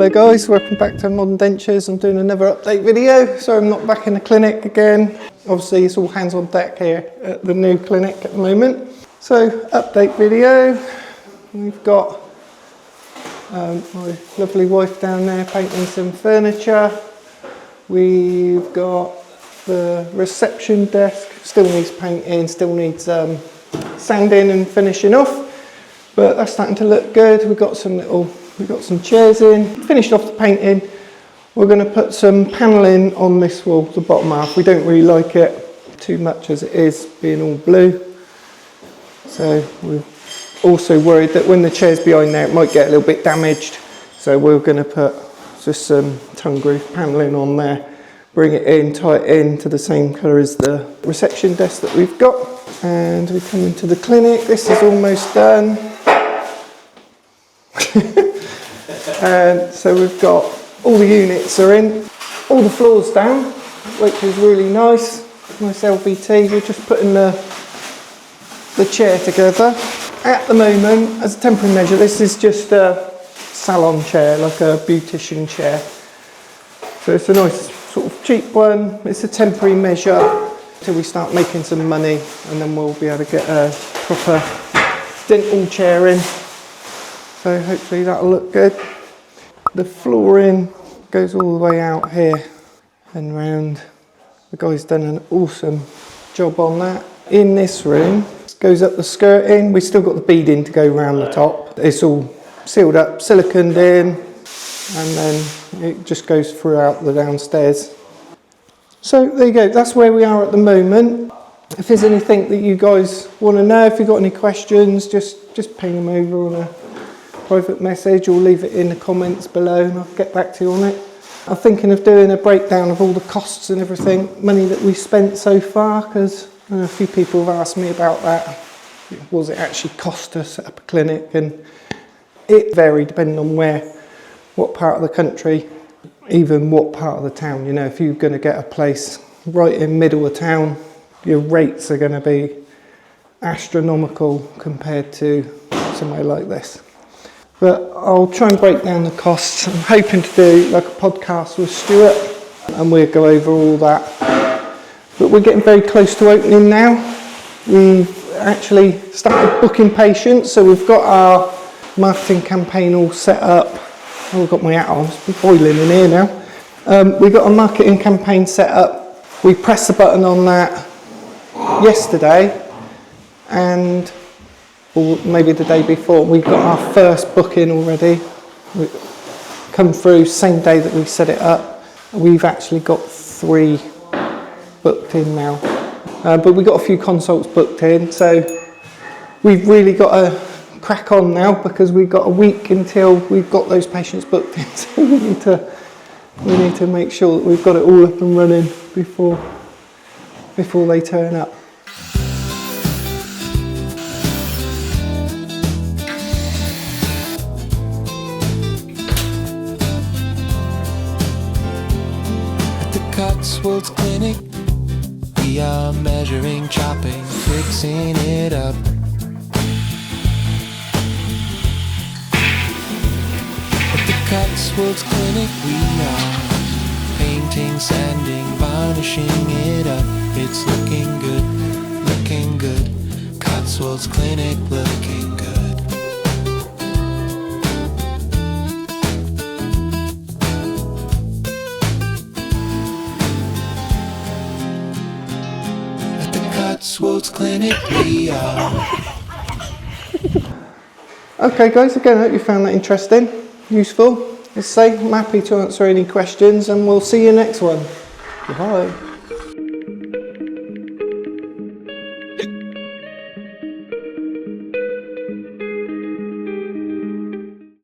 Hello guys, welcome back to Modern Dentures. I'm doing another update video. So I'm not back in the clinic again. Obviously it's all hands on deck here at the new clinic at the moment. So update video. We've got my lovely wife down there painting some furniture. We've got the reception desk, still needs painting, still needs sanding and finishing off. But that's starting to look good. We've got some chairs in, finished off the painting. We're going to put some panelling on this wall, the bottom half. We don't really like it too much as it is being all blue. So we're also worried that when the chair's behind there, it might get a little bit damaged. So we're going to put just some tongue groove panelling on there, bring it in, tie it in to the same colour as the reception desk that we've got. And we come into the clinic. This is almost done. And so we've got all the units are in, all the floors down, which is really nice. Nice LVT. We're just putting the chair together. At the moment, as a temporary measure, this is just a salon chair, like a beautician chair. So it's a nice sort of cheap one. It's a temporary measure till we start making some money, and then we'll be able to get a proper dental chair in. So hopefully that'll look good. The flooring goes all the way out here and round. The guy's done an awesome job on that. In this room, it goes up the skirting. We've still got the beading to go around the top. It's all sealed up, siliconed in, and then it just goes throughout the downstairs. So there you go, that's where we are at the moment. If there's anything that you guys want to know, if you've got any questions, just ping them over on a private message or leave it in the comments below and I'll get back to you on it. I'm thinking of doing a breakdown of all the costs and everything, money that we spent so far, because a few people have asked me about that. What does it actually cost to set up a clinic? And it varied depending on what part of the country, even what part of the town. You know, if you're going to get a place right in middle of town, your rates are going to be astronomical compared to somewhere like this. But I'll try and break down the costs. I'm hoping to do like a podcast with Stuart and we'll go over all that. But we're getting very close to opening now. We've actually started booking patients, so we've got our marketing campaign all set up. Oh, I've got my hat on, it's boiling in here now. We've got a marketing campaign set up. We pressed the button on that yesterday, or maybe the day before. We got our first booking already. We come through same day that we set it up. We've actually got 3 booked in now. But we've got a few consults booked in, so we've really got to crack on now because we've got a week until we've got those patients booked in. So we need to make sure that we've got it all up and running before they turn up. Cotswolds Clinic, we are measuring, chopping, fixing it up. At the Cotswolds Clinic, we are painting, sanding, varnishing it up. It's looking good, looking good. Cotswolds Clinic, looking good. Cotswolds Clinic, we are. Okay guys, again I hope you found that interesting, useful. As I say, I'm happy to answer any questions and we'll see you next one. Bye.